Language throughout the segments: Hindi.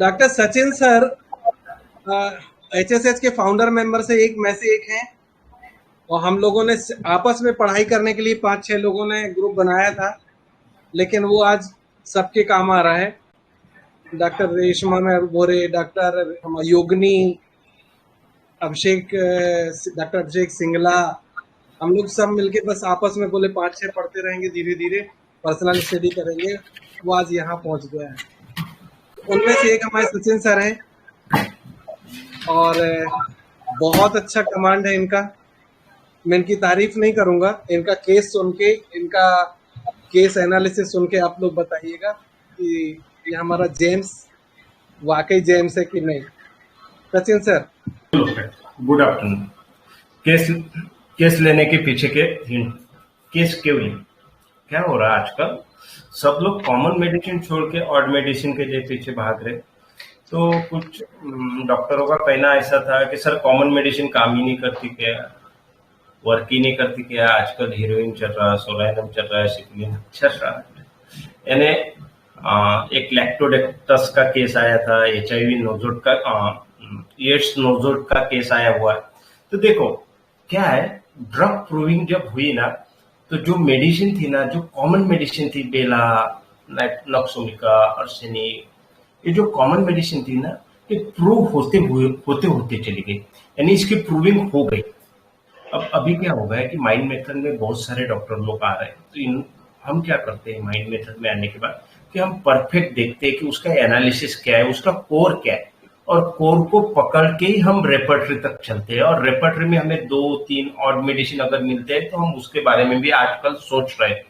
डॉक्टर सचिन सर एचएसएच के फाउंडर मेंबर से एक मैं से एक हैं, और हम लोगों ने आपस में पढ़ाई करने के लिए 5-6 लोगों ने ग्रुप बनाया था, लेकिन वो आज सबके काम आ रहा है। डॉक्टर रेशमा बोरे, डॉक्टर योगिनी, अभिषेक, डॉक्टर अभिषेक सिंगला, हम लोग सब मिलके बस आपस में बोले 5-6 पढ़ते रहेंगे, धीरे धीरे पर्सनल स्टडी करेंगे। वो आज यहाँ पहुंच गया है। उनमें से एक हमारे सचिन सर हैं, और बहुत अच्छा कमांड है इनका। मैं इनकी तारीफ नहीं करूंगा, इनका केस सुन के, इनका केस एनालिसिस सुन के आप लोग बताइएगा कि ये हमारा जेम्स वाकई जेम्स है कि नहीं। Sachin sir, good afternoon. Case लेने के पीछे के हिंट। केस क्यों नहीं? क्या हो रहा है आजकल? सब लोग कॉमन मेडिसिन छोड़ के ऑड मेडिसिन के लिए पीछे भाग रहे। तो कुछ डॉक्टरों का कहना ऐसा था कि सर कॉमन मेडिसिन काम ही नहीं करती क्या, वर्क ही नहीं करती क्या। आजकल हीरोइन चल रहा है, सोलाइनम चल रहा है, सिक्लिन चल रहा है। यानी एक लैक्टोडेक्टस का केस आया था, HIV नोजोट का, एड्स नोजोट का केस आया हुआ है। तो देखो क्या है, ड्रग प्रूविंग जब हुई ना, तो जो मेडिसिन थी ना, जो कॉमन मेडिसिन थी, बेला, नक्सोमिका, अर्सेनिक, ये जो कॉमन मेडिसिन थी ना, ये प्रूव होते चली गई, यानी इसकी प्रूविंग हो गई। अब अभी क्या हो गया है कि माइंड मेथड में बहुत सारे डॉक्टर लोग आ रहे हैं। तो हम क्या करते हैं माइंड मेथड में आने के बाद कि हम परफेक्ट देखते हैं कि उसका एनालिसिस क्या है, उसका कोर क्या है, और कोर को पकड़ के ही हम रेपर्टरी तक चलते हैं। और रेपर्टरी में हमें 2-3 ऑड मेडिसिन अगर मिलते हैं तो हम उसके बारे में भी आजकल सोच रहे हैं।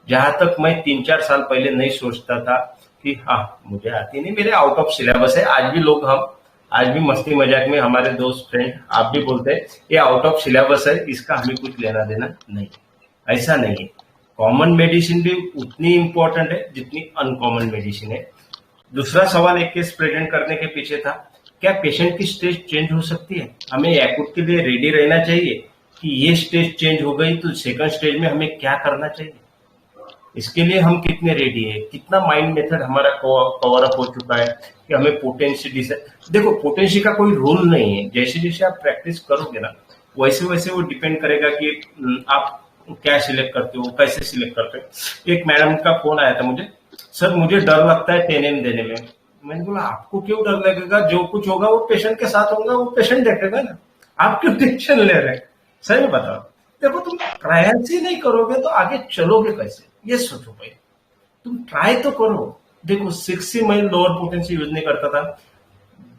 जहां तक मैं 3-4 साल पहले नहीं सोचता था कि हाँ मुझे आती नहीं, मेरे आउट ऑफ सिलेबस है। आज भी मस्ती मजाक में हमारे दोस्त फ्रेंड आप भी बोलते हैं ये आउट ऑफ सिलेबस है, इसका हमें कुछ लेना देना नहीं। ऐसा नहीं है। कॉमन मेडिसिन भी उतनी इंपॉर्टेंट है जितनी अनकॉमन मेडिसिन है। दूसरा सवाल एक केस प्रेजेंट करने के पीछे था, क्या पेशेंट की स्टेज चेंज हो सकती है? हमें एक्यूट के लिए रेडी रहना चाहिए कि ये स्टेज चेंज हो गई तो सेकंड स्टेज में हमें क्या करना चाहिए? इसके लिए हम कितने रेडी है, कितना माइंड मेथड हमारा कवर अप हो चुका है कि हमें पोटेंसी डिसाइड। देखो पोटेंसी का कोई रूल नहीं है, जैसे जैसे आप प्रैक्टिस करोगे ना वैसे वैसे वो डिपेंड करेगा कि आप क्या सिलेक्ट करते हो, कैसे सिलेक्ट करते हो। एक मैडम का फोन आया था मुझे, सर मुझे डर लगता है 10M देने में। मैंने बोला आपको क्यों डर लगेगा, जो कुछ होगा वो पेशेंट के साथ होगा, वो पेशेंट देखेगा ना, आप क्यों टेंशन ले रहे हैं? सही में बताओ, देखो तुम प्रयास ही नहीं करोगे तो आगे चलोगे कैसे, ये सोचो भाई। तुम ट्राई तो करो। देखो 6 मैं लोअर पोटेंसी यूज नहीं करता था।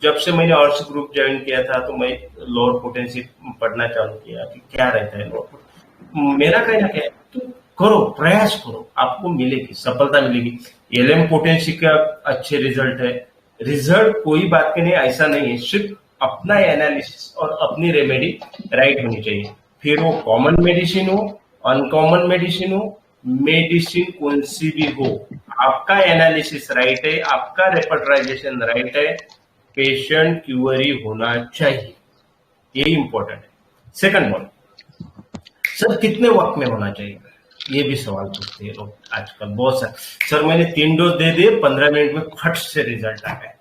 जब से मैंने आर्ट्स ग्रुप ज्वाइन किया था तो मैं लोअर पोटेंसी पढ़ना चालू किया कि क्या रहता है लोअर पोटेंसी। मेरा कहना क्या है, तुम करो, प्रयास करो, आपको मिलेगी, सफलता मिलेगी। LM पोटेंसी का अच्छे रिजल्ट है। रिजल्ट कोई बात की नहीं, ऐसा नहीं है, सिर्फ अपना एनालिसिस और अपनी रेमेडी राइट होनी चाहिए। फिर वो कॉमन मेडिसिन हो, अनकॉमन मेडिसिन हो, मेडिसिन कौन सी भी हो, आपका एनालिसिस राइट है, आपका रेपर्टराइजेशन राइट है, पेशेंट क्यूअरी होना चाहिए, ये इंपॉर्टेंट है। सेकंड वन, सर कितने वक्त में होना चाहिए, ये भी सवाल पूछते हैं लोग आजकल बहुत सारे। सर मैंने 3 डोज दे दिए, 15 मिनट में फट से रिजल्ट आ गया।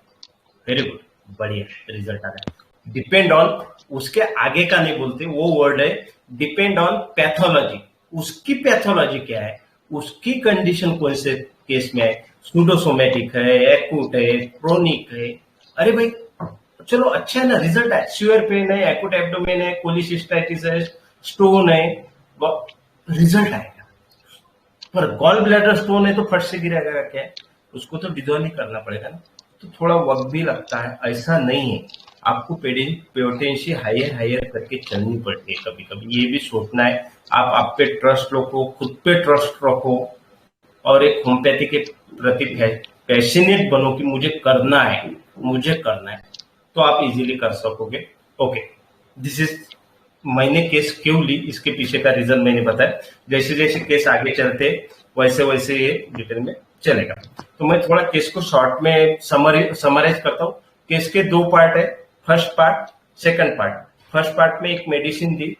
वेरी गुड, बढ़िया रिजल्ट आ गया। डिपेंड ऑन, उसके आगे का नहीं बोलते, वो वर्ड है डिपेंड ऑन पैथोलॉजी। उसकी पैथोलॉजी क्या है, उसकी कंडीशन कौन से केस में है, सूडोसोमेटिक है, एक्यूट है, क्रोनिक है। अरे भाई चलो अच्छा है ना, रिजल्ट है, सीवियर पेन है, एक्यूट एब्डोमेन है, कोलिसिस्टाइटिस है, स्टोन है, रिजल्ट आएगा। पर गॉल ब्लैडर स्टोन है तो फट से गिरेगा क्या, उसको तो डिजोल्व ही करना पड़ेगा ना, तो थोड़ा वक्त भी लगता है। ऐसा नहीं है, आपको पोटेंसी हायर करके चलनी पड़ती है कभी कभी, ये भी सोचना है। आप पे ट्रस्ट रखो, खुद पे ट्रस्ट रखो, और एक होम्योपैथी के प्रति पैशनेट बनो कि मुझे करना है, तो आप इजीली कर सकोगे। ओके, दिस इज, मैंने केस क्यों ली, इसके पीछे का रीजन मैंने बताया। जैसे जैसे केस आगे चलते वैसे वैसे ये डिटेल में चलेगा। तो मैं थोड़ा केस को शॉर्ट में समराइज करता हूँ। केस के 2 पार्ट है, first part, second part. First part में एक मेडिसिन दी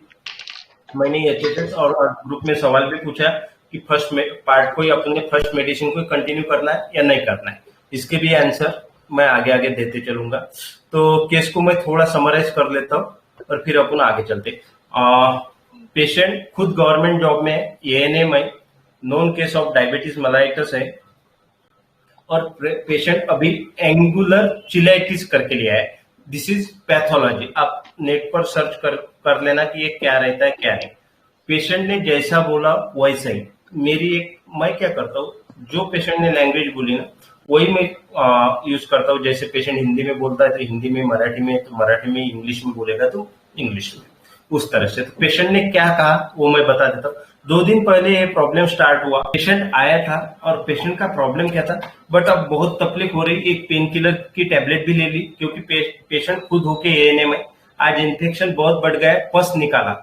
मैंने, एचएसएस और ग्रुप में सवाल भी पूछा कि फर्स्ट पार्ट को अपने फर्स्ट मेडिसिन को कंटिन्यू करना है या नहीं करना है, इसके भी आंसर। मैं आगे आगे देते चलूंगा। तो केस को मैं थोड़ा समराइज कर लेता हूँ और फिर अपन आगे चलते। पेशेंट खुद गवर्नमेंट जॉब में है, एएनएम है, known case of diabetes mellitus है, और पेशेंट अभी एंगुलर चिलाइटिस करके लिया है। दिस इज पैथोलॉजी, आप नेट पर सर्च कर लेना कि ये क्या रहता है क्या नहीं। पेशेंट ने जैसा बोला वैसा ही, मैं क्या करता हूँ, जो पेशेंट ने लैंग्वेज बोली ना वही मैं यूज करता हूँ। जैसे पेशेंट हिंदी में बोलता है तो हिंदी में, मराठी में तो मराठी में, इंग्लिश में बोलेगा तो इंग्लिश में, उस तरह से। तो पेशेंट ने क्या कहा वो मैं बता देता हूँ। 2 दिन पहले ये प्रॉब्लम स्टार्ट हुआ, पेशेंट आया था और पेशेंट का प्रॉब्लम क्या था, बट अब बहुत तकलीफ हो रही, एक पेन किलर की टेबलेट भी ले ली क्योंकि पेशेंट खुद होके एएनएम है। आज इन्फेक्शन बहुत बढ़ गया है, पस निकाला,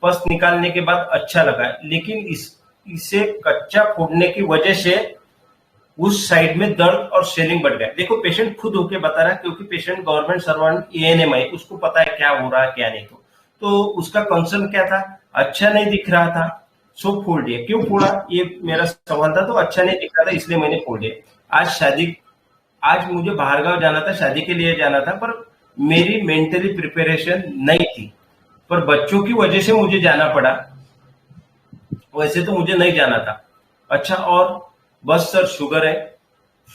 पस निकालने के बाद अच्छा लगा, लेकिन इसे कच्चा फोड़ने की वजह से उस साइड में दर्द और स्वेलिंग बढ़ गया। देखो पेशेंट खुद होके बता रहा है, क्योंकि पेशेंट गवर्नमेंट सर्वेंट एएनएम है, उसको पता है क्या हो रहा है क्या नहीं। तो उसका कंसर्न क्या था, अच्छा नहीं दिख रहा था सो फोड़ दिया। क्यों फोड़ा ये मेरा सवाल था। तो अच्छा नहीं दिख रहा था इसलिए मैंने फोड़ दिया। आज मुझे बाहर गांव जाना था, शादी के लिए जाना था, पर मेरी मेंटली प्रिपरेशन नहीं थी, पर बच्चों की वजह से मुझे जाना पड़ा, वैसे तो मुझे नहीं जाना था। अच्छा, और बस सर शुगर है,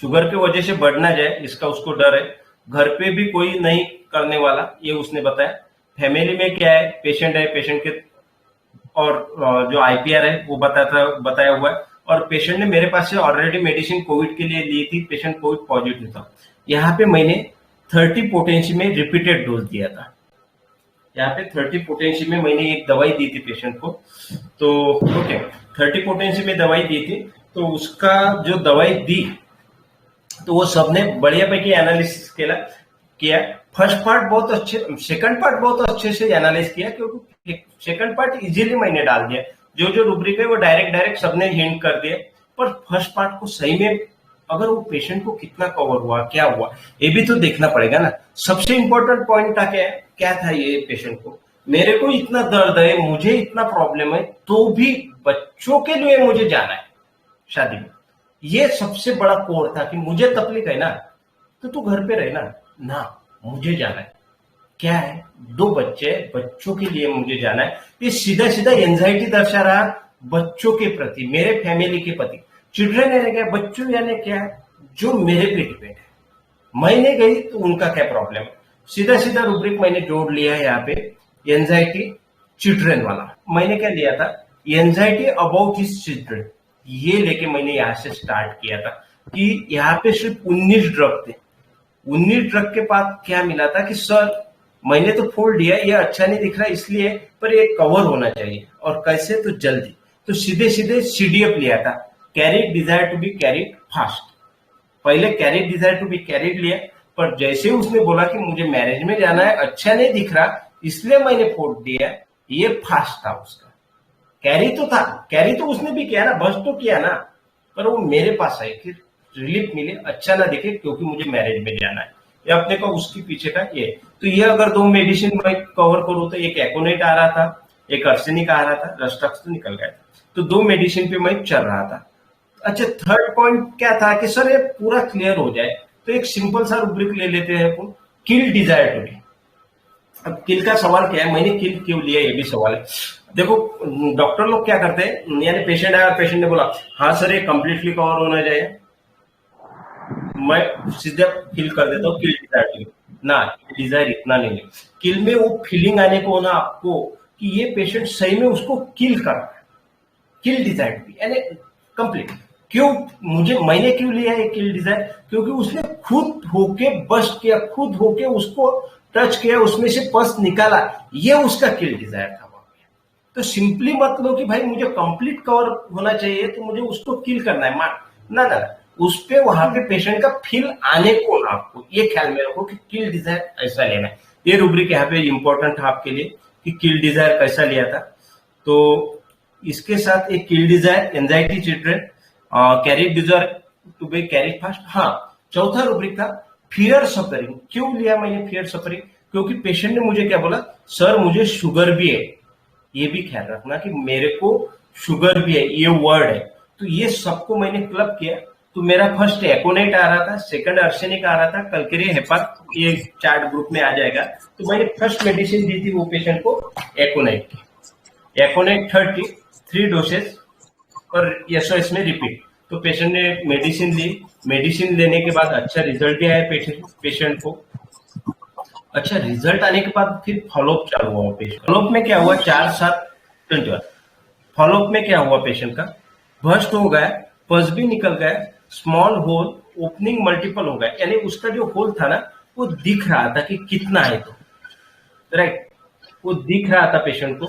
शुगर की वजह से बढ़ ना जाए इसका उसको डर है, घर पे भी कोई नहीं करने वाला, ये उसने बताया। फैमिली में क्या है, पेशेंट है, पेशेंट के और जो आईपीआर है वो बताया हुआ है, और पेशेंट ने मेरे पास से ऑलरेडी मेडिसिन कोविड के लिए ली थी, पेशेंट कोविड पॉजिटिव था। यहाँ पे मैंने 30 पोटेंसी में रिपीटेड डोज दिया था। यहाँ पे 30 पोटेंसी में मैंने एक दवाई दी थी पेशेंट को। तो ओके, 30 पोटेंसी में दवाई दी थी, तो उसका जो दवाई दी तो वो सबने बढ़िया पैकी एनालिसिस किया। फर्स्ट पार्ट बहुत अच्छे, सेकंड पार्ट बहुत अच्छे से एनालाइज किया, क्योंकि सेकंड पार्ट इजीली मैंने डाल दिया, जो रूब्रिक है वो डायरेक्ट सबने हिंट कर दिया। पर फर्स्ट पार्ट को सही में अगर वो पेशेंट को कितना कवर हुआ, क्या हुआ, ये भी तो देखना पड़ेगा ना। सबसे इंपॉर्टेंट पॉइंट क्या था, ये पेशेंट को, मेरे को इतना दर्द है, मुझे इतना प्रॉब्लम है, तो भी बच्चों के लिए मुझे जाना है शादी में। ये सबसे बड़ा कोर था कि मुझे तकलीफ है ना, तो तू घर पे रहे ना, मुझे जाना है। क्या है, 2 बच्चे, बच्चों के लिए मुझे जाना है। ये सीधा सीधा एंजाइटी दर्शा रहा बच्चों के प्रति, मेरे फैमिली के प्रति। चिल्ड्रन यानी क्या, बच्चों यानी क्या, जो मेरे पे डिपेंड है। मैंने गई तो उनका क्या प्रॉब्लम है, सीधा सीधा रूब्रिक मैंने जोड़ लिया है यहाँ पे, एंजाइटी चिल्ड्रन वाला। मैंने क्या लिया था, एंजाइटी अबाउट हिज चिल्ड्रन, ये लेके मैंने यहाँ से स्टार्ट किया था कि यहाँ पे सिर्फ 19 ड्रग थे। 19 ड्रग के बाद क्या मिला था कि सर मैंने तो फोड़ दिया, ये अच्छा नहीं दिख रहा इसलिए, पर ये कवर होना चाहिए, और कैसे, तो जल्दी। तो सीधे सीधे सीडीएफ लिया था, carried desire to be carried fast. पहले carried desire to be carried लिया, पर जैसे उसने बोला कि मुझे मैरिज में जाना है, अच्छा नहीं दिख रहा इसलिए मैंने फोड़ दिया, ये फास्ट था उसका। कैरी तो था, कैरी तो उसने भी किया ना, बस तो किया ना, पर वो मेरे पास है कि रिलीफ मिले, अच्छा ना दिखे क्योंकि मुझे मैरिज में जाना है, ये अपने को उसके पीछे का ये। तो ये अगर 2 मेडिसिन मैं कवर करूँ तो एक एकोनेट आ रहा था, एक अर्सेनिक आ रहा था, रस्टक्स तो निकल गया था, तो 2 मेडिसिन पे मैं चल रहा था। अच्छा, थर्ड पॉइंट क्या था कि सर ये पूरा क्लियर हो जाए तो एक सिंपल सा रूब्रिक ले लेते हैं अपन, किल डिजायर टू बी। अब किल का सवाल क्या है, मैंने किल क्यों लिया ये भी सवाल है। देखो डॉक्टर लोग क्या करते हैं, यानी पेशेंट आया, पेशेंट ने बोला हाँ सर ये कंप्लीटली कवर होना चाहिए, मैं सीधे किल कर देता हूँ, किल डिजायर ना, डिजायर इतना नहीं है। किल में वो फीलिंग आने को ना आपको कि ये पेशेंट सही में उसको किल कर रहा है, किल डिजायर यानी कंप्लीट। क्यों मैंने क्यों लिया है किल डिजायर, क्योंकि उसने खुद होके बस्ट किया, खुद होके उसको टच किया, उसमें से पस निकाला, ये उसका किल डिजायर था। तो सिंपली मत लो कि भाई मुझे कंप्लीट कवर होना चाहिए तो मुझे उसको किल करना है, ना, उस पे वहां पे पेशेंट का फील आने को ना, आपको ये ख्याल में रखो कि किल डिजायर ऐसा लेना है। ये रूब्रिक यहाँ पे इंपॉर्टेंट था आपके लिए कि किल डिजायर कैसा लिया था। तो इसके साथ एक kill desire, anxiety children, carried desire to be carried fast. हाँ, चौथा रूब्रिक था फियर सफरिंग। क्यों लिया मैंने फियर सफरिंग, क्योंकि पेशेंट ने मुझे क्या बोला, सर मुझे शुगर भी है, ये भी ख्याल रखना कि मेरे को शुगर भी है, ये वर्ड है। तो ये सबको मैंने क्लब किया तो मेरा फर्स्ट एकोनेट आ रहा था, सेकंड अर्सेनिक आ रहा था, कलकेरिया हेपार ये चार्ट ग्रुप में आ जाएगा। तो मैंने फर्स्ट मेडिसिन दी थी वो पेशेंट को एकोनेट की, एकोनेट 30 3 डोसेज और एसओएस में रिपीट। तो पेशेंट ने मेडिसिन ली, मेडिसिन लेने के बाद अच्छा रिजल्ट भी आया पेशेंट को। अच्छा रिजल्ट आने के बाद फिर फॉलोअप चालू हुआ पेशेंट। फॉलोअप में क्या हुआ, 4-7 फॉलोअप में क्या हुआ, पेशेंट का बस्ट हो गया, पस भी निकल गया, स्मॉल होल ओपनिंग मल्टीपल हो गया, यानी उसका जो होल था ना वो दिख रहा था कि कितना है, तो राइट वो दिख रहा था पेशेंट को।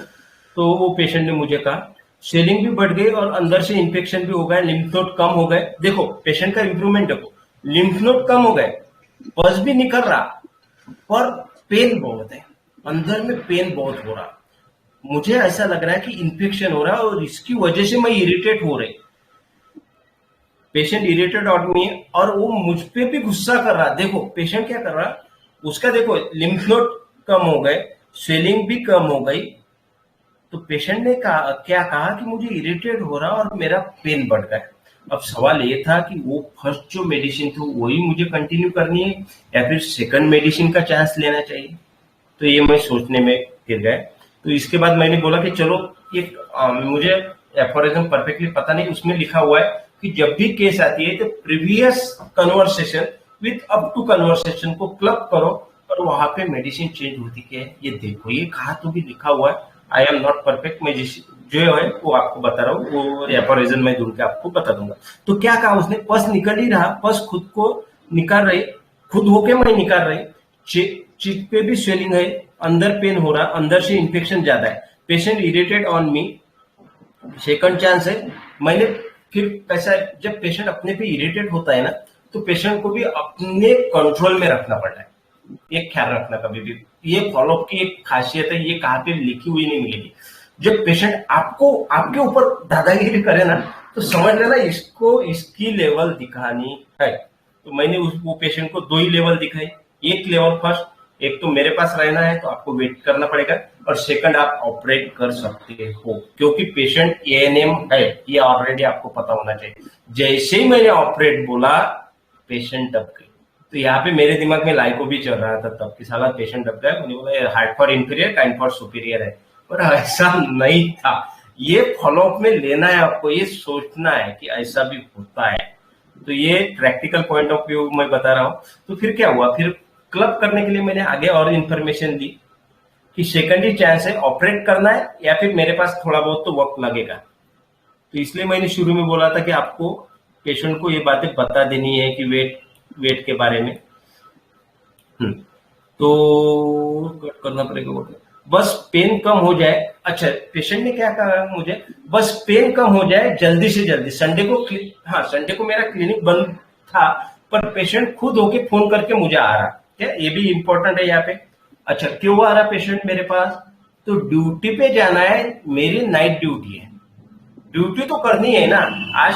तो वो पेशेंट ने मुझे कहा स्वेलिंग भी बढ़ गई और अंदर से इन्फेक्शन भी हो गया, लिम्फ नोड कम हो गए। देखो पेशेंट का इंप्रूवमेंट देखो, लिम्फ नोड कम हो गए, पस भी निकल रहा, पर पेन बहुत है, अंदर में पेन बहुत हो रहा। मुझे ऐसा लग रहा है कि इन्फेक्शन हो रहा है और इसकी वजह से मैं इरिटेट हो रही। पेशेंट इरिटेट आदमी है और वो मुझ पे भी गुस्सा कर रहा। देखो पेशेंट क्या कर रहा, उसका देखो लिम्फ नोड कम हो गए, स्वेलिंग भी कम हो गई। तो पेशेंट ने क्या कहा कि मुझे इरिटेट हो रहा और मेरा पेन बढ़ गया। अब सवाल ये था कि वो फर्स्ट जो मेडिसिन थी वही मुझे कंटिन्यू करनी है या फिर सेकंड मेडिसिन का चांस लेना चाहिए। तो ये मैं सोचने में गिर गया। तो इसके बाद मैंने बोला कि चलो एक मुझे एफोरिज्म परफेक्टली पता नहीं, उसमें लिखा हुआ है कि जब भी केस आती है तो previous conversation with up to conversation को क्लब करो और वहां पे मेडिसिन चेंज होती क्या है ये देखो। ये कहा तो भी लिखा हुआ है, आई एम नॉट परफेक्ट, मैं जो है वो आपको बता रहा हूँ, वो एफोरिज्म में ढूंढ के आपको बता दूंगा। तो क्या कहा उसने, पस निकल ही रहा, पस खुद को निकाल रही, खुद होके मैं निकाल रही, चिट पे भी स्वेलिंग है, अंदर पेन हो रहा, अंदर से इन्फेक्शन ज्यादा है, patient irritate on me, second chance है। मैंने फिर कैसा, जब पेशेंट अपने पे इरिटेट होता है ना तो पेशेंट को भी अपने कंट्रोल में रखना पड़ता है। एक ख्याल रखना कभी भी, ये फॉलोअप की एक खासियत है, ये कहाँ पे लिखी हुई नहीं मिलेगी। जब पेशेंट आपको आपके ऊपर दादागिरी करे ना तो समझ लेना इसको इसकी लेवल दिखानी है। तो मैंने वो पेशेंट को 2 ही लेवल दिखाई। एक लेवल फर्स्ट, एक तो मेरे पास रहना है तो आपको वेट करना पड़ेगा, और सेकंड आप ऑपरेट कर सकते हो क्योंकि पेशेंट एएनएम है, ये ऑलरेडी आपको पता होना चाहिए। जैसे ही मैंने ऑपरेट बोला पेशेंट दब गई। तो यहाँ पे मेरे दिमाग में लाइको भी चल रहा था तब कि साला पेशेंट दब गया, मैंने बोला heart for inferior kind for superior है, पर ऐसा नहीं था। ये फॉलोअप में लेना है आपको, ये सोचना है कि ऐसा भी होता है। तो ये प्रैक्टिकल पॉइंट ऑफ व्यू मैं बता रहा हूँ। तो फिर क्या हुआ, फिर क्लब करने के लिए मैंने आगे और इन्फॉर्मेशन दी कि सेकेंडरी चांस है, ऑपरेट करना है या फिर मेरे पास थोड़ा बहुत तो वक्त लगेगा। तो इसलिए मैंने शुरू में बोला था कि आपको पेशेंट को ये बातें बता देनी है कि वेट के बारे में। तो कट करना पड़ेगा वो, बस पेन कम हो जाए। अच्छा पेशेंट ने क्या कहा मुझे, बस पेन कम हो जाए जल्दी से जल्दी। संडे को मेरा क्लिनिक बंद था पर पेशेंट खुद होके फोन करके मुझे आ रहा, क्या ये भी इंपॉर्टेंट है यहाँ पे। अच्छा क्यों आ रहा पेशेंट मेरे पास, तो ड्यूटी पे जाना है, मेरी नाइट ड्यूटी है, ड्यूटी तो करनी है ना, आज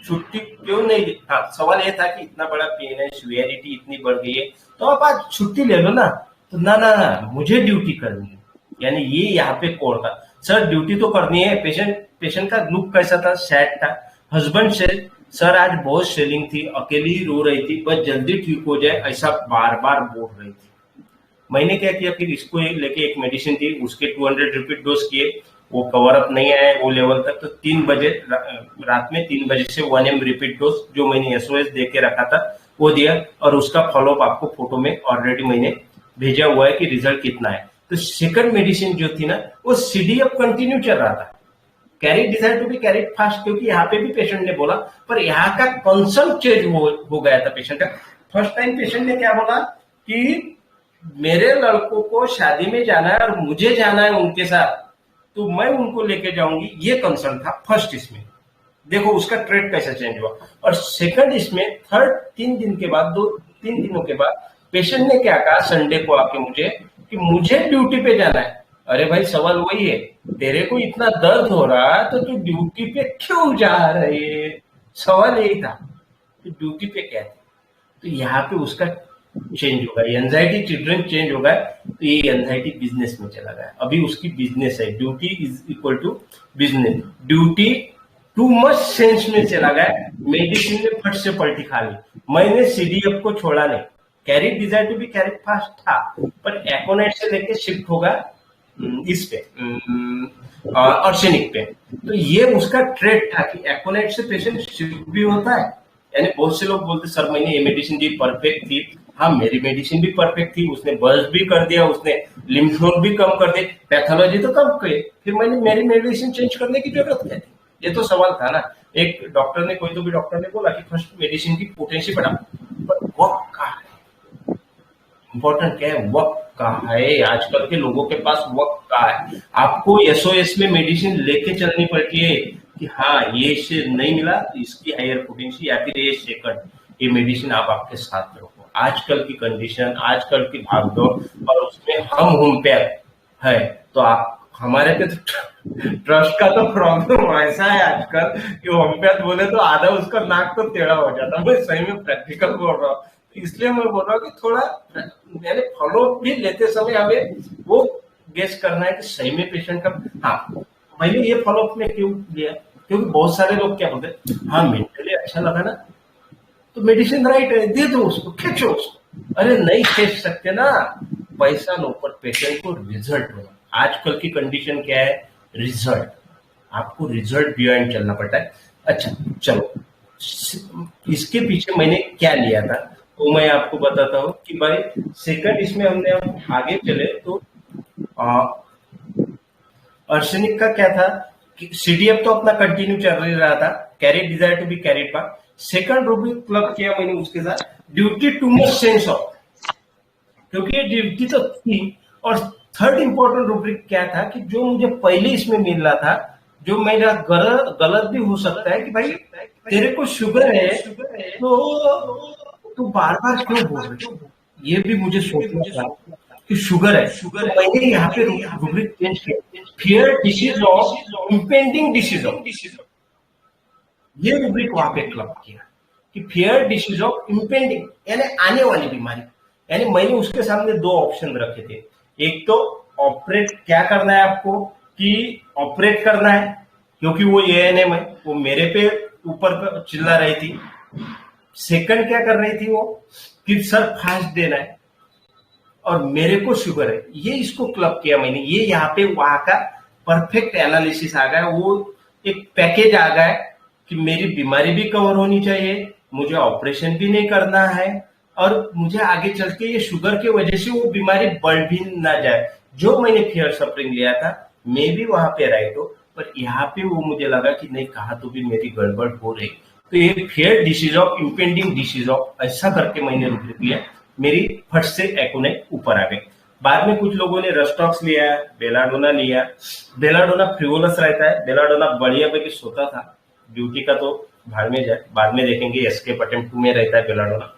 छुट्टी क्यों नहीं दी। हाँ सवाल ये था कि इतना बड़ा पेन है, सिवियरिटी इतनी बढ़ गई है तो आप आज छुट्टी ले लो ना। तो ना मुझे ड्यूटी करनी है, यानी ये यहाँ पे कोड था, सर ड्यूटी तो करनी है। पेशेंट का लुक कैसा था, सैड था। हस्बैंड से सर आज बहुत सेलिंग थी, अकेली ही रो रही थी, बस जल्दी ठीक हो जाए ऐसा बार बार बोल रही थी। मैंने क्या किया, फिर इसको लेके एक मेडिसिन थी, उसके 200 रिपीट डोज किए, वो कवर अप नहीं आया वो लेवल तक। तो 3 बजे रात में 3 बजे से 1 M रिपीट डोज जो मैंने एसओएस दे के रखा था वो दिया, और उसका फॉलोअप आपको फोटो में ऑलरेडी मैंने भेजा हुआ है कि रिजल्ट कितना है। तो सेकंड मेडिसिन जो थी ना वो सीडीएफ कंटिन्यू चल रहा था, carry desire to be carried fast, क्योंकि यहाँ पे भी पेशेंट ने बोला, पर यहाँ का कंसर्न चेंज हो गया था पेशेंट का। फर्स्ट टाइम पेशेंट ने क्या बोला कि मेरे लड़कों को शादी में जाना है और मुझे जाना है उनके साथ, तो मैं उनको लेके जाऊंगी, ये कंसर्न था फर्स्ट इसमें। देखो उसका ट्रेड कैसा चेंज हुआ। और सेकंड इसमें थर्ड 3 दिन के बाद 2-3 दिनों के बाद पेशेंट ने क्या कहा संडे को आके मुझे कि मुझे ड्यूटी पे जाना है। अरे भाई सवाल वही है, तेरे को इतना दर्द हो रहा है तो तू ड्यूटी पे क्यों जा रहे, सवाल यही था कि ड्यूटी पे क्या थी। तो यहाँ पे उसका चेंज होगा, एंजाइटी चिल्ड्रन चेंज होगा। तो ये एंजाइटी बिजनेस में चला गया, अभी उसकी बिजनेस है, duty is equal to business, duty too much sense में चला गया, मेडिसिन ने फट से पलटी खा ली। मैंने सीडीएफ को छोड़ा नहीं, carried desire to be carried fast था, पर एकोनाइट से लेके शिफ्ट होगा इस पे आर्सेनिक पे। तो ये उसका ट्रेड था कि एकोनाइट से पेशेंट शिफ्ट भी होता है। यानी बहुत से लोग बोलते सर मैंने ये मेडिसिन दी परफेक्ट थी, हाँ मेरी मेडिसिन भी परफेक्ट थी, उसने बर्स्ट भी कर दिया, उसने लिम्फ नोड भी कम कर दी, पैथोलॉजी तो कम की, फिर मैंने मेरी मेडिसिन चेंज करने की जरूरत क्या थी? ये तो सवाल था ना। एक डॉक्टर ने, कोई तो भी डॉक्टर ने बोला कि फर्स्ट मेडिसिन की पोटेंसी बढ़ा, पर वक्त कहाँ है? इंपॉर्टेंट क्या है? वक्त कहाँ है? आजकल के लोगों के पास वक्त कहाँ है? आपको एसओएस में मेडिसिन लेके चलनी पड़ती है कि हाँ ये से नहीं मिला इसकी हायर पोटेंसी या फिर ये सेकंड, ये मेडिसिन आप आपके साथ रखो। आजकल की कंडीशन, आजकल की भागदौड़, और उसमें हम होम्योपैथ है तो आप हमारे पे तो ट्रस्ट का तो प्रॉब्लम ऐसा है आजकल कि होम्योपैथ बोले तो आधा उसका नाक तो टेढ़ा हो जाता। मैं सही में प्रैक्टिकल बोल रहा हूँ, इसलिए मैं बोल रहा हूँ कि थोड़ा मैंने फॉलो भी लेते समय हमें वो गेस करना है कि सही में पेशेंट का। हाँ मैंने ये फॉलोअप में क्यों लिया, क्योंकि बहुत सारे लोग क्या बोलते हैं, हाँ मेंटली अच्छा लगा ना तो मेडिसिन राइट है, दे दो उसको, खींचो उसको। अरे नहीं खींच सकते ना, पैसा लो पर पेशेंट को रिजल्ट मिला। आजकल की कंडीशन क्या है? रिजल्ट, आपको रिजल्ट बियॉन्ड चलना पड़ता है। अच्छा चलो, इसके पीछे मैंने क्या लिया था तो मैं आपको बताता हूँ कि भाई सेकंड इसमें हमने हम आगे चले तो आर्सेनिक का क्या था कि सीडीएफ तो अपना कंटिन्यू चल ही रहा था, carried desire to be carried का। सेकंड रूब्रिक क्लब किया मैंने उसके साथ, duty too much sense of, क्योंकि ये ड्यूटी तो थी। और थर्ड इंपॉर्टेंट रूब्रिक क्या था कि जो मुझे पहले इसमें मिल रहा था, जो मेरा गलत भी हो सकता है कि भाई तेरे को शुगर है तो तू बार बार क्यों बोल रहे, ये भी मुझे सोचना था कि शुगर है। तो मैंने यहाँ पे रूब्रिक चेंज किया, fear disease of impending disease of, ये रूब्रिक वहां पे क्लब किया कि फियर डिसीज ऑफ इम्पेंडिंग यानी आने वाली बीमारी। यानी मैंने उसके सामने दो ऑप्शन रखे थे, एक तो ऑपरेट क्या करना है आपको कि ऑपरेट करना है क्योंकि वो एएनएम है, वो मेरे पे ऊपर चिल्ला रही थी। सेकंड क्या कर रही थी वो कि सर फास्ट देना है और मेरे को शुगर है। ये इसको क्लब किया मैंने, ये यहाँ पे वहां का परफेक्ट एनालिसिस आ गया, वो एक पैकेज आ गया कि मेरी बीमारी भी कवर होनी चाहिए, मुझे ऑपरेशन भी नहीं करना है और मुझे आगे चल के ये शुगर की वजह से वो बीमारी बढ़ भी ना जाए। जो मैंने फियर सफरिंग लिया था मैं भी वहां पे राइट हो, पर यहाँ पे वो मुझे लगा कि नहीं कहा तो भी मेरी गड़बड़ हो रही। तो ये fear disease of impending disease of ऐसा करके मैंने रूब्रिक लिया, मेरी फट से एकोनेट ऊपर आ गई। बाद में कुछ लोगों ने रस्टॉक्स लिया, बेलाडोना लिया। बेलाडोना फ्रिवोलस रहता है, बेलाडोना बढ़िया पे सोता था, ड्यूटी का तो भाड़ में जाए, बाद में देखेंगे एस्केप अटेम्प्ट 2 में रहता है बेलाडोना।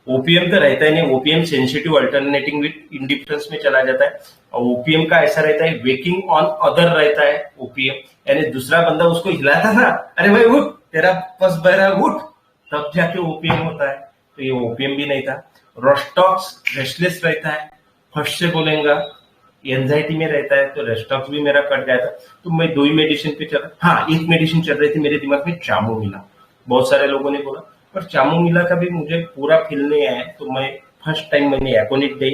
ओपीएम तो रहता है नहीं, OPM sensitive alternating with indifference में चला जाता है। और ओपीएम का ऐसा रहता है वेकिंग ऑन अदर रहता है ओपीएम, यानी दूसरा बंदा उसको हिलाता था, अरे भाई उठ तेरा पस बह रहा है उठ, तब जाके ओपीएम होता है। तो ये ओपीएम भी नहीं था। रोस्टॉक्स रेस्टलेस रहता है, फर्स्ट से बोलेंगे एंजाइटी में रहता है, तो रेस्टॉक्स भी मेरा कट गया था। तो मैं 2 ही मेडिसिन पे चल, हाँ एक मेडिसिन चल रही थी मेरे दिमाग में, चामोमिला। बहुत सारे लोगों ने बोला पर चामोमिला का भी मुझे पूरा फील नहीं आया, तो मैं फर्स्ट टाइम मैंने एकोनेट दी,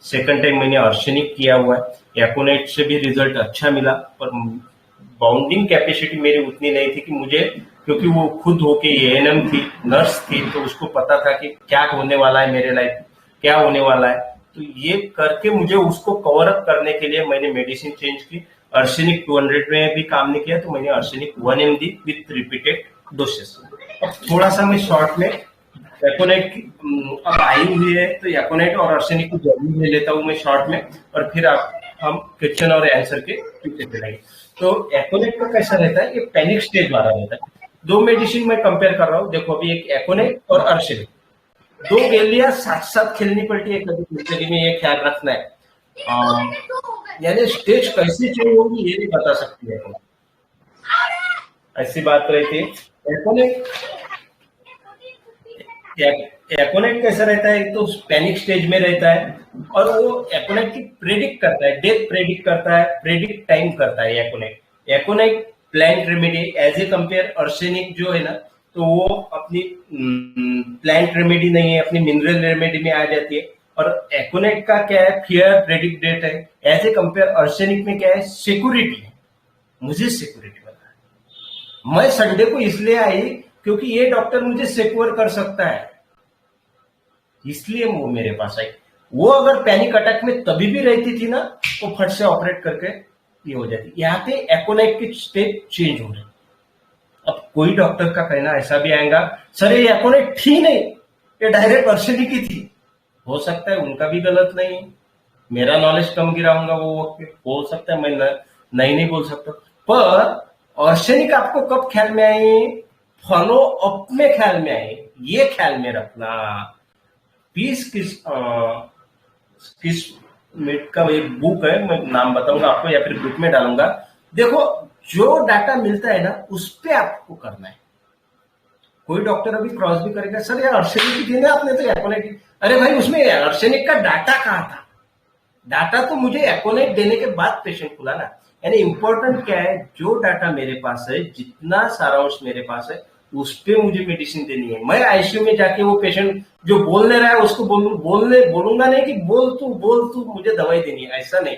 सेकंड टाइम मैंने आर्सेनिक किया हुआ है। एकोनेट से भी रिजल्ट अच्छा मिला, पर बाउंडिंग कैपेसिटी मेरी उतनी नहीं थी कि मुझे, क्योंकि वो खुद होके एएनएम थी, नर्स थी, तो उसको पता था कि क्या होने वाला है मेरे लाइफ, क्या होने वाला है। तो ये करके मुझे उसको कवर अप करने के लिए मैंने मेडिसिन चेंज की। आर्सेनिक 200 में भी काम नहीं किया, तो मैंने arsenic 1 mg with repeated doses. अब थोड़ा सा मैं शॉर्ट में एकोनेट अब आई हुई है तो एकोनेट और आर्सेनिक को जरूर ले लेता हूँ मैं शॉर्ट में, और फिर हम क्वेश्चन और आंसर के पीछे चलेंगे। तो एकोनेट का कैसा रहता है, ये पैनिक स्टेज वाला रहता है। 2 मेडिसिन मैं कंपेयर कर रहा हूँ, देखो अभी एक एकोनेट और आर्सेनिक, 2 गेलियां साथ साथ खेलनी पड़ती है कभी जिंदगी में, ये ख्याल रखना है। यानी स्टेज कैसी चेंज होगी ये नहीं बता सकती है, ऐसी बात रहती है। एकोनेट कैसा रहता है, तो पैनिक स्टेज में रहता है और वो एकोनेट की प्रेडिक्ट करता है, डेथ प्रेडिक्ट करता है, प्रेडिक्ट टाइम करता है aconite. Aconite plant remedy as a compare arsenic जो है ना, तो वो अपनी प्लांट रेमेडी नहीं है, अपनी मिनरल रेमेडी में आ जाती है। और एकोनेट का क्या है, फियर प्रेडिक्ट डेट है। एज ए कंपेयर अर्सेनिक में क्या है, सिक्योरिटी है, मुझे सिक्योरिटी बता है। मैं संडे को इसलिए आई क्योंकि ये डॉक्टर मुझे सिक्योर कर सकता है, इसलिए वो मेरे पास आई। वो अगर पैनिक अटैक में तभी भी रहती थी ना, तो फट से ऑपरेट करके ये हो जाती। यहाँ पे एकोनाइट की स्टेप चेंज हो रही। अब कोई डॉक्टर का कहना ऐसा भी आएगा, सर ये एकोनाइट थी नहीं, ये डायरेक्ट अर्सेनिक की थी। हो सकता है उनका भी गलत नहीं है, मेरा नॉलेज कम गिराऊंगा वो वक्त पे, हो सकता है मैं नहीं बोल सकता। पर अर्सेनिक आपको कब ख्याल में आई, फॉलो अप में ख्याल में आई, ये ख्याल में रखना। पीस किस मिनट का एक बुक है, मैं नाम बताऊंगा आपको या फिर ग्रुप में डालूंगा। देखो जो डाटा मिलता है ना, उस पे आपको करना है। कोई डॉक्टर अभी क्रॉस भी करेगा, सर यार अर्सेनिक की देना आपने तो एकोनाइट, अरे भाई उसमें अर्सेनिक का डाटा कहाँ था? डाटा तो मुझे एकोनाइट देने के बाद पेशेंट को लाना। यानी इंपॉर्टेंट क्या है, जो डाटा मेरे पास है, जितना सारांश मेरे पास है, उस पे मुझे मेडिसिन देनी है। मैं आईसीयू में जाके वो पेशेंट जो बोलने रहा है उसको बोलूंगा नहीं कि बोल तू मुझे दवाई देनी है, ऐसा नहीं।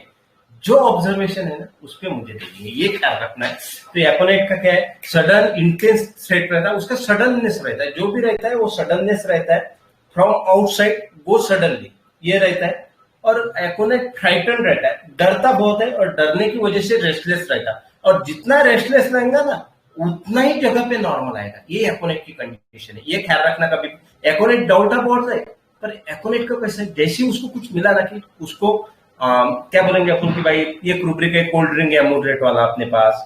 जो ऑब्जर्वेशन है ना, उस पे मुझे देनी है, ये ख्याल रखना है। तो एकोनाइट का क्या है, सडन इंटेंस थ्रेट रहता है, उसका सडननेस रहता है, जो भी रहता है वो सडननेस रहता है, फ्रॉम आउटसाइड वो सडनली ये रहता है। और एकोनाइट फ्राइटन रहता है, डरता बहुत है, और डरने की वजह से रेस्टलेस रहता है। और जितना रेस्टलेस रहेगा ना, उतना ही जगह पे नॉर्मल आएगा। ये एकोनाइट की कंडीशन है, ये ख्याल रखना। कभी एकोनाइट डाउटा बहुत है, पर एकोनाइट का कैसे, जैसे उसको कुछ मिला ना कि उसको क्या बोलेंगे अपन की भाई, एक रूब्रिक है कोल्ड ड्रिंक या मॉडरेट वाला अपने पास,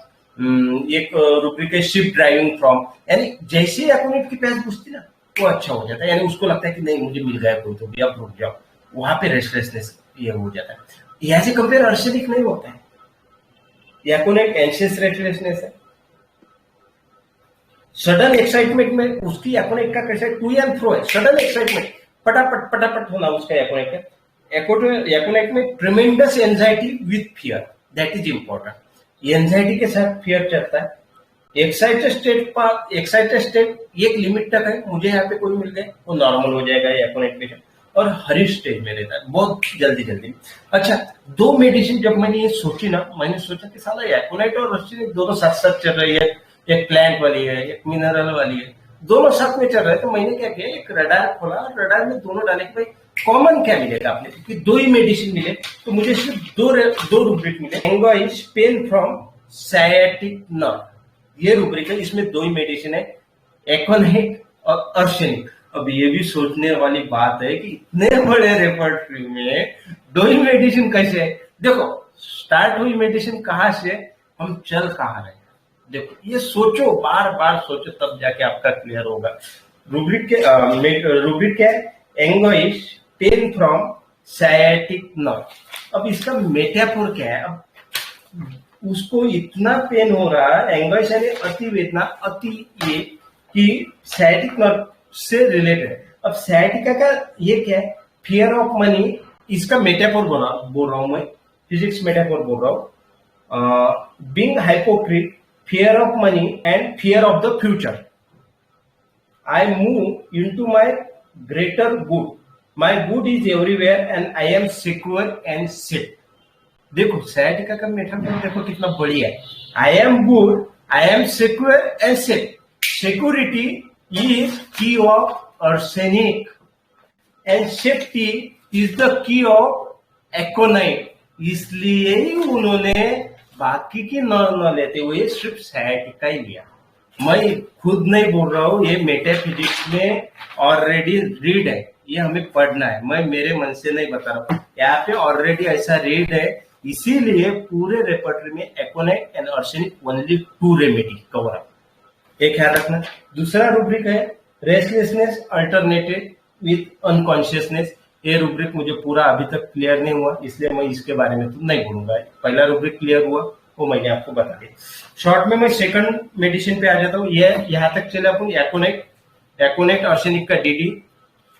एक रूब्रिक है शिप ड्राइविंग फ्रॉम, यानी जैसे एकोनाइट की प्यास बुझती ना, वो अच्छा हो जाता है। यानी उसको लगता है कि नहीं मुझे मिल गया कोई तो भी, अब रुक जाओ, वहां पे रेस्टलेसनेस ये हो जाता है। यहाँ से कंपेयर अर्सेनिक नहीं होता है। एकोनाइट एंशियस रेस्टलेसनेस है, सडन एक्साइटमेंट में उसकी एकोनाइट का कैसे टू एंड फ्रो है, सडन एक्साइटमेंट फटाफट होना उसका एकोनाइट का। एकोनाइट में ट्रेमेंडस anxiety with fear, that is important. Anxiety के साथ फियर चलता है। एक्साइटेड स्टेट एक लिमिट तक है, मुझे यहाँ पे कोई मिल गए वो नॉर्मल हो जाएगा एकोनाइट पेशेंट। और हरी स्टेज में रहता है बहुत जल्दी। अच्छा, दो मेडिसिन जब मैंने ये सोची ना, मैंने सोचा कि साला एकोनाइट और अर्सेनिक दोनों साथ साथ चल रही है, एक प्लांट वाली है एक मिनरल वाली है, दोनों साथ में चल रहे हैं। तो मैंने क्या किया, एक रडार खोला, रडार में दोनों डाले कि भाई कॉमन क्या मिलेगा आपने, क्योंकि दो ही मेडिसिन मिले, तो मुझे सिर्फ दो रूब्रिक मिले। एंगोइज पेन फ्रॉम साइएटिक नर्व, ये रूब्रिक है, इसमें दो ही मेडिसिन है, एकोनाइट और अर्सेनिक। अब ये भी सोचने वाली बात है कि इतने बड़े रेपर्टरी में दो ही मेडिसिन कैसे है। देखो स्टार्ट हुई मेडिसिन कहाँ से, हम चल कहाँ रहे हैं, देखो ये सोचो, बार सोचो, तब जाके आपका क्लियर होगा। रूब्रिक क्या है, एंगोइश पेन फ्रॉम साइएटिक नर्व। अब इसका मेटाफोर क्या है, अब उसको इतना पेन हो रहा है, एंगोइश यानी अति वेदना, अति ये कि साइएटिक नर्व से रिलेटेड है। अब साइएटिका का ये क्या है, फियर ऑफ मनी, इसका मेटाफोर बोल रहा हूं मैं, फिजिक्स मेटाफोर बोल रहा हूं। Being hypocrite, fear of money and fear of the future. I move into my greater good. My good is everywhere and I am secure and safe. देखो साइएटिका का मेटाफोर देखो कितना बढ़िया है। I am good, I am secure and safe. Security is key of arsenic and safety is the key of aconite. इसलिए ही उन्होंने बाकी की न लेते हुए सिर्फ साइएटिका ही लिया। मैं खुद नहीं बोल रहा हूँ, ये मेटाफिजिक्स में ऑलरेडी रीड है, ये हमें पढ़ना है, मैं मेरे मन से नहीं बता रहा हूँ, यहाँ पे ऑलरेडी ऐसा रीड है। इसीलिए पूरे रेपर्टरी में aconite and arsenic only 2 remedy cover up, एक ख्याल रखना। दूसरा रूब्रिक है रेस्टलेसनेस अल्टरनेटेड विथ अनकॉन्शियसनेस। ये रूब्रिक मुझे पूरा अभी तक क्लियर नहीं हुआ, इसलिए मैं इसके बारे में तो नहीं बोलूंगा। पहला रूब्रिक क्लियर हुआ वो मैंने आपको बता दिया। शॉर्ट में मैं सेकंड मेडिसिन पे आ जाता हूँ। ये यहाँ तक चले अपन एकोनाइट अर्सेनिक का डीडी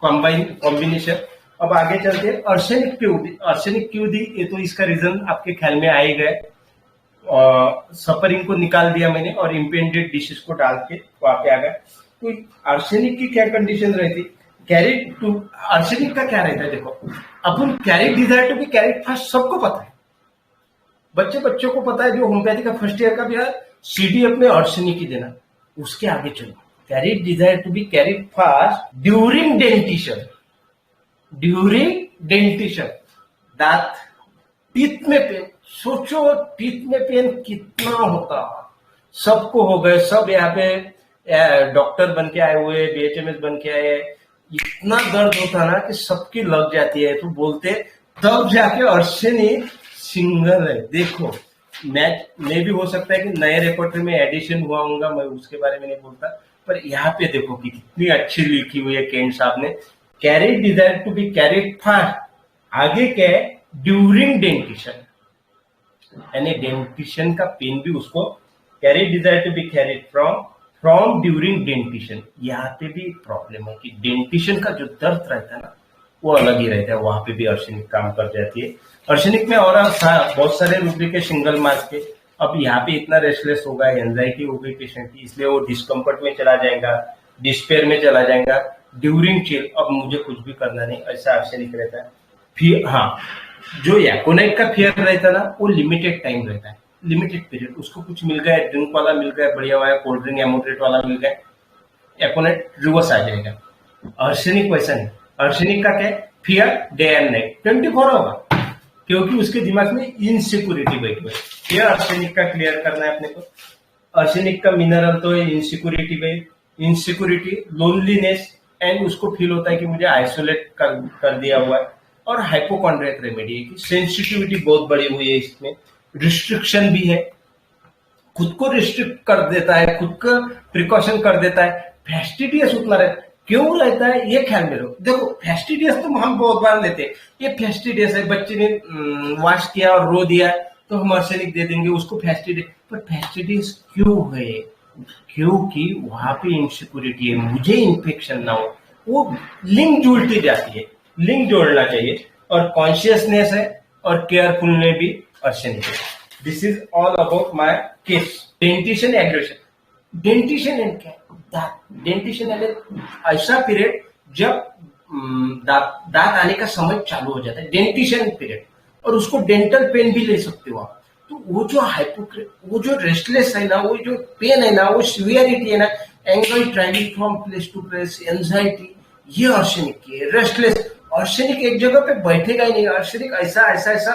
कॉम्बिनेशन। अब आगे चलते हैं अर्सेनिक क्यों दी, ये तो इसका रीजन आपके ख्याल में आ ही गए। सफरिंग को निकाल दिया मैंने और इम्पेंडेड डिशेस को डाल के वहां पे आ गया। तो आर्सेनिक की क्या कंडीशन रहती, कैरिड टू आर्सेनिक का क्या रहता है, देखो अपन carried desire to be carried fast सबको पता है, बच्चों को पता है, जो होम्योपैथी का फर्स्ट ईयर का भी है सीडीएफ में आर्सेनिक ही देना। उसके आगे चलो, carried desire to be carried fast during dentition, दांत टीथ में पेन, सोचो टीथ में पेन कितना होता, सबको हो गए, सब यहाँ पे डॉक्टर बन के आए हुए, बीएचएमएस बन के आए, इतना दर्द होता ना कि सबकी लग जाती है, तो बोलते तब जाके आर्सेनिक सिंगल है। देखो मैं भी हो सकता है कि नए रेपर्टरी में एडिशन हुआ होगा, मैं उसके बारे में नहीं बोलता, पर यहाँ पे देखो कि कितनी अच्छी लिखी हुई है केंट साहब ने, carried desire to be carried fast, आगे क्या है, ड्यूरिंग डेंटिशन, यानी डेंटिशन का पेन भी उसको carried desire to be carried from during dentition. यहाँ पे भी प्रॉब्लम है कि डेंटिशन का जो दर्द रहता है ना वो अलग ही रहता है, वहां पे भी आर्सेनिक काम कर जाती है। आर्सेनिक में और बहुत सारे रूब्रिक है सिंगल मार्क के, अब यहाँ पे इतना रेस्टलेस होगा, एंजाइटी हो गई पेशेंट की, इसलिए वो डिस्कम्फर्ट में चला जाएगा, डिस्पेयर में चला जाएगा, ड्यूरिंग चिल अब मुझे कुछ भी करना नहीं, ऐसा आर्सेनिक रहता है। फिर हाँ, जो एकोनाइट का फियर रहता है ना वो लिमिटेड टाइम रहता है, लिमिटेड पीरियड, उसको कुछ मिल गया, ड्रिंक वाला मिल गया बढ़िया वाला, कोल्ड ड्रिंक एमोड्रेट वाला मिल गया, एकोनाइट रिवर्स आ जाएगा। आर्सेनिक वैसा नहीं, आर्सेनिक का क्या है, फियर डे एंड नाइट 24 होगा, क्योंकि उसके दिमाग में इनसिक्योरिटी बैठी हुई है। ये आर्सेनिक का क्लियर करना है अपने को। आर्सेनिक का मिनरल तो है इनसिक्योरिटी, लोनलीनेस, एंड उसको फील होता है कि मुझे आइसोलेट कर दिया हुआ है। और हाइपोकॉन्ड्रियक रेमेडी है कि सेंसिटिविटी बहुत बड़ी हुई है, इसमें रिस्ट्रिक्शन भी है, खुद को रिस्ट्रिक्ट कर देता है, खुद का प्रिकॉशन कर देता है। फेस्टिडियस उतना रहता क्यों रहता है ये ख्याल में रहो। देखो फेस्टिडियस तो हम बहुत बार लेते हैं, ये फेस्टिडियस है, बच्चे ने वॉश किया और रो दिया तो हम आर्सेनिक दे देंगे उसको फेस्टिडियस, पर फेस्टिडियस क्यों है, क्योंकि वहां पे इनसिक्योरिटी है, मुझे इन्फेक्शन ना हो, वो लिंक जुड़ती जाती है, लिंक जोड़ना चाहिए। और कॉन्शियसनेस है और केयरफुलनेस भी आर्सेनिक है। This is all about my case. Dentition aggression, dentition and क्या, डेंटिशन यानी ऐसा पीरियड जब दांत आने का समय चालू हो जाता है, डेंटिशन पीरियड, और उसको डेंटल पेन भी ले सकते हो आप। तो वो जो रेस्टलेस है ना, वो जो पेन है ना, वो सिवियरिटी है ना, anger travelling from place to place, anxiety, ये आर्सेनिक की है। रेस्टलेस, आर्सेनिक एक जगह पे बैठेगा ही नहीं, आर्सेनिक ऐसा ऐसा ऐसा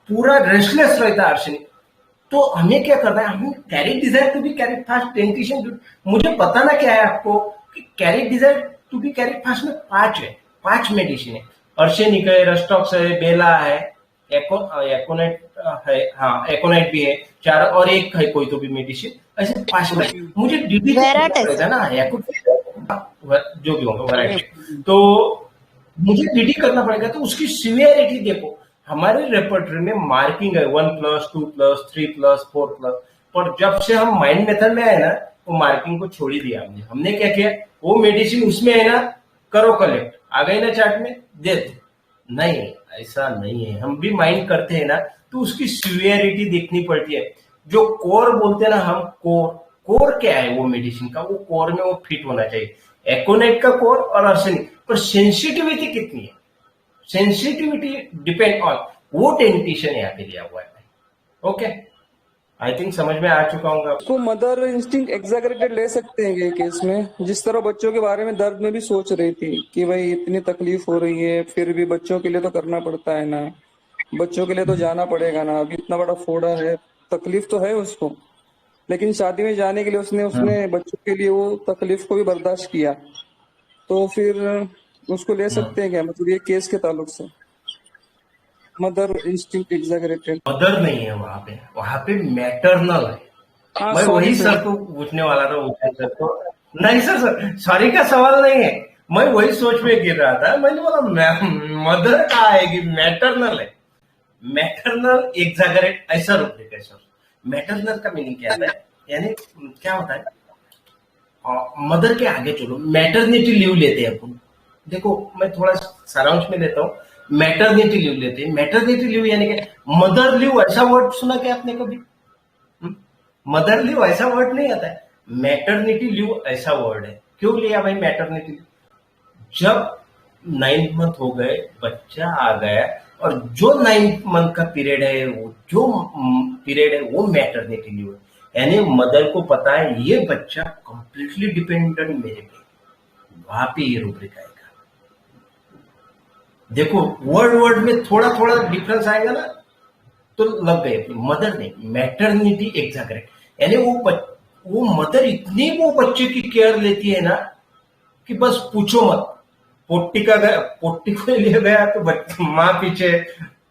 पूरा रेस्टलेस रहता है आर्सेनिक। तो हमें क्या करना है, हमें carried desire to be carried fast dentition. मुझे बताना क्या है आपको कि carried desire to be carried fast में 5 मेडिसिन है, आर्सेनिक है, रस्टॉक्स है, बेला है, एकोनाइट है, हाँ एकोनाइट भी है, 4 और एक है कोई तो भी मेडिसिन, ऐसे 5 मेडिसिन। मुझे डीडी है ना, जो भी होगा वैरायटी, तो मुझे डीडी करना पड़ेगा। तो उसकी सिवियरिटी देखो, हमारे रेपर्टरी में मार्किंग है 1+, 2+, 3+, 4+, पर जब से हम माइंड मेथड में आए ना, वो मार्किंग को छोड़ ही दिया हमने क्या किया, वो मेडिसिन उसमें है ना, करो कलेक्ट, आ गई ना चार्ट में, दे दो। नहीं, ऐसा नहीं है, हम भी माइंड करते हैं ना, तो उसकी सिवियरिटी देखनी पड़ती है। जो कोर बोलते हैं ना हम, कोर क्या है वो मेडिसिन का, वो कोर में वो फिट होना चाहिए, एकोनेट का कोर और आर्सेनिक, पर सेंसिटिविटी कितनी है, सेंसिटिविटी डिपेंड ऑन वो डेंटिशन यहाँ पे दिया हुआ है। ओके, आई थिंक समझ में आ चुका हूँ आपको। तो मदर इंस्टिंक्ट एग्जैगरेटेड ले सकते हैं ये केस में, जिस तरह बच्चों के बारे में दर्द में भी सोच रही थी कि भाई इतनी तकलीफ हो रही है, फिर भी बच्चों के लिए तो करना पड़ता है ना, बच्चों के लिए तो जाना पड़ेगा ना, अभी इतना बड़ा फोड़ा है, तकलीफ तो है उसको, लेकिन शादी में जाने के लिए उसने बच्चों के लिए वो तकलीफ को भी बर्दाश्त किया, तो फिर उसको ले सकते हैं क्या, मतलब ये केस के ताल्लुक से। मदर इंस्टिंक्ट एग्जैगरेटेड, मदर नहीं है वहां पे मैटरनल है। मैं वही सर को पूछने वाला था, सर को नहीं सर सॉरी का सवाल नहीं है, मैं वही सोच में गिर रहा था, मैंने बोला मदर का आएगी, मैटरनल है, मैटरनल एग्जैगरेट ऐसा रूप है सर। मैटरनल का मीनिंग क्या है, यानी क्या होता है, मदर के आगे चलो, मैटरनिटी लीव लेते हैं अपन। देखो मैं थोड़ा सारांश में लेता हूँ, मैटरनिटी लीव लेते हैं। मैटरनिटी लीव यानी कि मदर लीव, ऐसा वर्ड सुना क्या आपने कभी, मदर लीव ऐसा वर्ड नहीं आता है, मैटरनिटी लीव ऐसा वर्ड है। क्यों लिया भाई मैटरनिटी लीव? जब 9th मंथ हो गए, बच्चा आ गया, और जो 9th मंथ का पीरियड है, वो जो पीरियड है वो मैटरनिटी लीव है। यानी मदर को पता है ये बच्चा कंप्लीटली डिपेंडेंट मेरे पे, वहां पे ये रूब्रिक आएगा। देखो वर्ड में थोड़ा थोड़ा डिफरेंस आएगा ना, तो लग गए। मदर नहीं, मैटरनिटी एग्जैगरेट, यानी वो मदर इतनी वो बच्चे की केयर लेती है ना कि बस पूछो मत। पोट्टी को लिए गया तो माँ पीछे,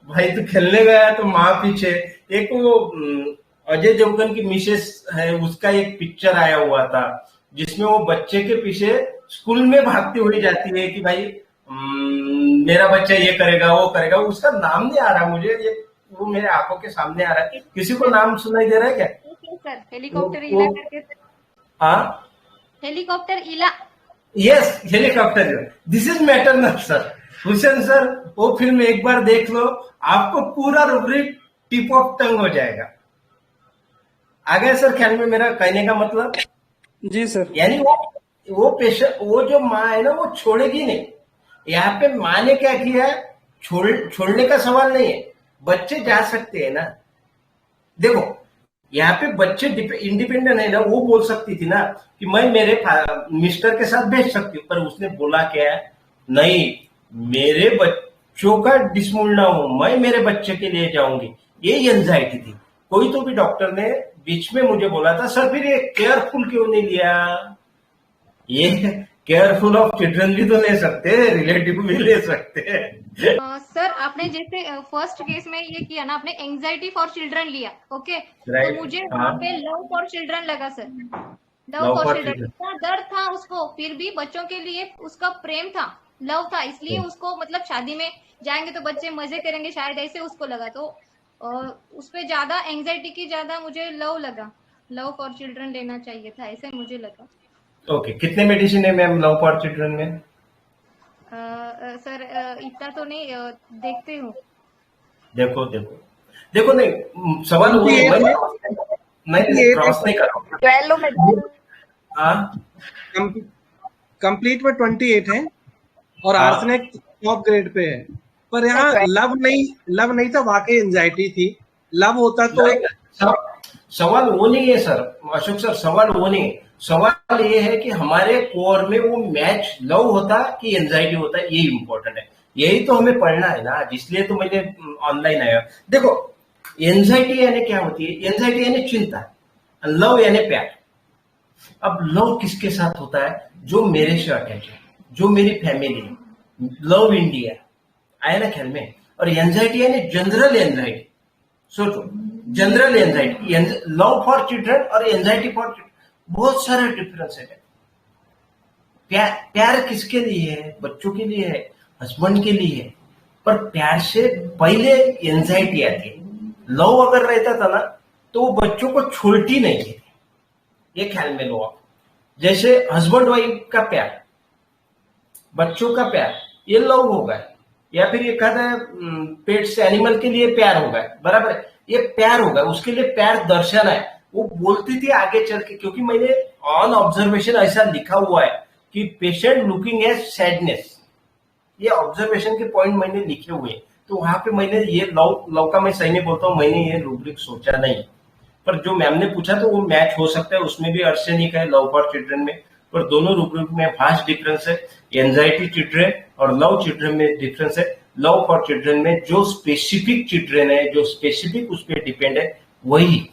भाई तो खेलने गया तो माँ पीछे। एक वो अजय देवगन की मिसेस है, उसका एक पिक्चर आया हुआ था जिसमें वो बच्चे के पीछे स्कूल में भागती हुई जाती है कि भाई मेरा बच्चा ये करेगा वो करेगा। उसका नाम नहीं आ रहा मुझे, ये वो मेरे आंखों के सामने आ रहा है। किसी को नाम सुनाई दे रहा है क्या? सर हेलीकॉप्टर इला करके। हाँ, हेलीकॉप्टर इला। Yes, helicopter. This is maternal sir. Hussain sir, वो फिल्म एक बार देख लो, आपको पूरा रूब्रिक टिप ऑफ टंग हो जाएगा। आ गया सर ख्याल में मेरा कहने का मतलब? जी सर। यानी वो पेशेंट, वो जो माँ है ना, वो छोड़ेगी नहीं। यहाँ पे माँ ने क्या किया, छोड़ने का सवाल नहीं है, बच्चे जा सकते हैं ना। देखो यहाँ पे बच्चे इंडिपेंडेंट है ना, वो बोल सकती थी ना कि मैं मेरे मिस्टर के साथ भेज सकती हूँ, पर उसने बोला क्या, नहीं मेरे बच्चों का डिसमूल ना हो, मैं मेरे बच्चे के लिए जाऊंगी। ये एंजाइटी थी। कोई तो भी डॉक्टर ने बीच में मुझे बोला था, सर फिर ये केयरफुल क्यों नहीं लिया? ये केयरफुल ऑफ चिल्ड्रन भी तो ले सकते हैं, रिलेटिव भी ले सकते हैं। सर आपने जैसे फर्स्ट केस में ये किया ना, आपने एंजाइटी फॉर चिल्ड्रन लिया, ओके, तो मुझे वहाँ पे लव फॉर चिल्ड्रन लगा सर। लव फॉर चिल्ड्रन, इतना दर्द था उसको, फिर भी बच्चों के लिए उसका प्रेम था, लव था, इसलिए उसको मतलब शादी में जाएंगे तो बच्चे मजे करेंगे शायद, ऐसे उसको लगा। तो उस पे ज्यादा एंजाइटी की ज्यादा मुझे लव लगा, लव फॉर चिल्ड्रन लेना चाहिए था, ऐसे मुझे लगा। ओके, कितने मेडिसिन है मैम लव फॉर चिल्ड्रन में? सर इतना तो नहीं, देखते हूँ। देखो नहीं, सवाल वो नहीं क्रॉस नहीं कर रहा हूँ। कंप्लीट में 28 है और आर्सेनिक टॉप ग्रेड पे है, पर यहाँ लव नहीं था, वाकई एंजाइटी थी। लव होता तो एक सवाल वो नहीं है सर, अशोक सर, सवाल वो नहीं है। सवाल ये है कि हमारे कोर में वो मैच लव होता कि एंजाइटी होता, ये इम्पोर्टेंट है। यही तो हमें पढ़ना है ना, इसलिए तो मैंने ऑनलाइन आया। देखो एंजाइटी यानी क्या होती है? एंजाइटी यानी चिंता, लव यानी प्यार। अब लव किसके साथ होता है? जो मेरे से अटैच है, जो मेरी फैमिली है। लव इंडिया आया ना ख्याल में। और एंजाइटी यानी जनरल एंजाइटी। सोचो, general anxiety, love for children और एंजाइटी फॉर चिल्ड्रन, बहुत सारे डिफरेंस है। प्यार किसके लिए है? बच्चों के लिए है, हस्बैंड के लिए है। पर प्यार से पहले एंजाइटी आती है। लव अगर रहता था ना तो वो बच्चों को छोड़ती नहीं थी, ये ख्याल में लो आप। जैसे हस्बैंड वाइफ का प्यार, बच्चों का प्यार, ये लव होगा, या फिर ये कहता है पेट्स एनिमल के लिए प्यार होगा, बराबर है, ये प्यार होगा, उसके लिए प्यार दर्शाना है। वो बोलती थी आगे चल के, क्योंकि मैंने ऑन ऑब्जर्वेशन ऐसा लिखा हुआ है कि पेशेंट लुकिंग एज सैडनेस, ये ऑब्जर्वेशन के पॉइंट मैंने लिखे हुए हैं। तो वहां पे मैंने ये लव का मैं सही नहीं बोलता हूँ, मैंने ये रूब्रिक सोचा नहीं, पर जो मैम ने पूछा तो वो मैच हो सकता है, उसमें भी अर्सेनिक है लव फॉर चिल्ड्रन में, पर दोनों रूब्रिक में वास्ट डिफरेंस है। एंजाइटी चिल्ड्रन और लव चिल्ड्रन में डिफरेंस है। लव फॉर चिल्ड्रन में जो स्पेसिफिक चिल्ड्रन है, जो स्पेसिफिक उस पर डिपेंड है, वही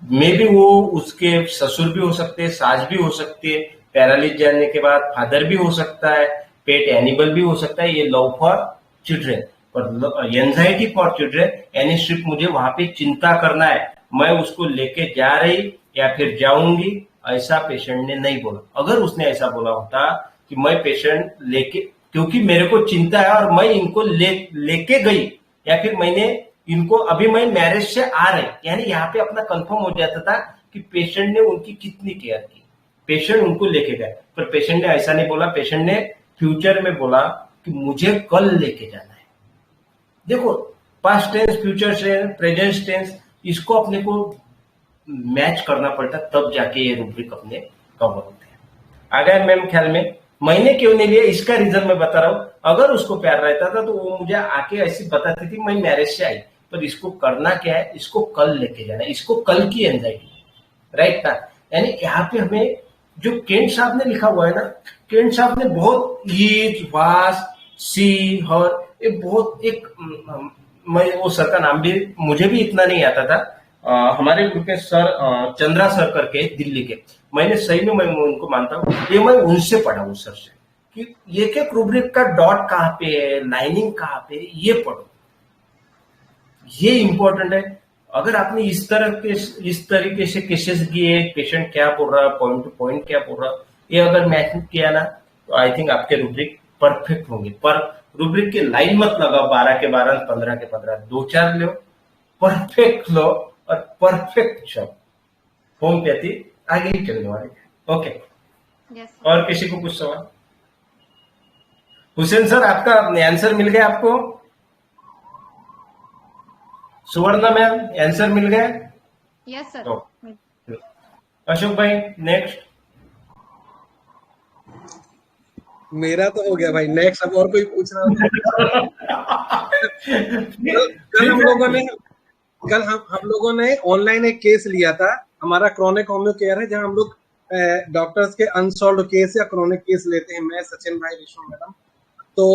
मे भी वो उसके ससुर भी हो सकते हैं, सास भी हो सकती है, पैरालिस जाने के बाद फादर भी हो सकता है, पेट एनिमल भी हो सकता है। ये लव फॉर चिल्ड्रन। पर एंजाइटी फॉर चिल्ड्रन यानी सिर्फ मुझे वहां पे चिंता करना है, मैं उसको लेके जा रही या फिर जाऊंगी, ऐसा पेशेंट ने नहीं बोला। अगर उसने ऐसा बोला होता कि मैं पेशेंट लेके, क्योंकि मेरे को चिंता है और मैं इनको लेके गई, या फिर मैंने इनको, अभी मैं मैरिज से आ रही, यानी यहाँ पे अपना कंफर्म हो जाता था कि पेशेंट ने उनकी कितनी केयर की, पेशेंट उनको लेके गए। पर पेशेंट ने ऐसा नहीं बोला, पेशेंट ने फ्यूचर में बोला कि मुझे कल लेके जाना है। देखो past tense, future tense, present tense, इसको अपने को मैच करना पड़ता, तब जाके ये रूब्रिक अपने कवर होते हैं। आ गया मैम ख्याल में? मैंने क्यों नहीं लिया इसका रीजन मैं बता रहा हूँ। अगर उसको प्यार रहता था तो वो मुझे आके ऐसी बताती थी, मैं मैरिज से आई, पर इसको करना क्या है, इसको कल लेके जाना है, इसको कल की एंजाइटी, राइट ना। यानी यहाँ पे हमें जो केंट साहब ने लिखा हुआ है ना, केंट साहब ने बहुत ईज, वास, सी, हर, ये बहुत एक मैं वो सर का नाम भी मुझे भी इतना नहीं आता था। हमारे ग्रुप में सर चंद्रा सर करके दिल्ली के, मैंने सही में मैं उनको मानता हूँ, ये मैं उनसे पढ़ा हूँ सर से, कि एक एक रूब्रिक का डॉट कहाँ पे है, लाइनिंग कहाँ पे है, ये पढ़ो, ये इंपॉर्टेंट है। अगर आपने इस तरीके से केसेस किए, पेशेंट क्या बोल रहा है, पॉइंट टू पॉइंट क्या बोल रहा है, ये अगर मैच किया ना, तो आई थिंक आपके रूब्रिक परफेक्ट होंगे। पर रूब्रिक की लाइन मत लगाओ 12 के 12, 15 के 15, 2-4 लो, परफेक्ट लो और परफेक्ट शब्द, होम्योपैथी आगे ही चलने वाले। ओके, और किसी को कुछ सवाल? हुसैन सर, आपका आंसर मिल गया आपको? सुवर्णा मैम, आंसर मिल गया? Yes sir. अशोक भाई नेक्स्ट। मेरा तो हो गया भाई, नेक्स्ट अब और कोई पूछ रहा हो? कल हम लोगों ने ऑनलाइन एक केस लिया था, हमारा क्रॉनिक होम्यो केयर है, जहां हम लोग डॉक्टर्स के अनसॉल्व केस या क्रॉनिक केस लेते हैं, मैं, सचिन भाई, विष्णु मैडम। तो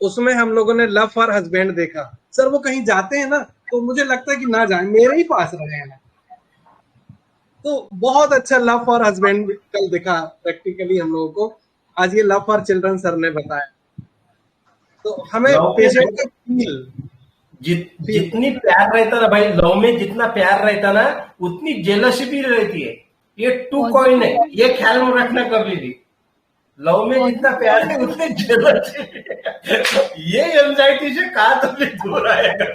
उसमें हम लोगों ने लव फॉर हस्बैंड देखा। सर वो कहीं जाते हैं ना, तो मुझे लगता है कि ना जाए, मेरे ही पास रहे हैं। तो बहुत अच्छा लव फॉर हस्बैंड कल दिखा प्रैक्टिकली हम लोगों को। आज ये लव फॉर चिल्ड्रन सर ने बताया। तो हमें पेशेंट का फील, जितनी प्यार रहता ना भाई, लव में जितना प्यार रहता ना, उतनी जेलसी भी रहती है। ये टू कॉइन है, ये ख्याल में रखना कभी भी। लव में जितना प्यार है उतनी जेलसी, ये एंजाइटी से कहा तो भी दूर आएगा।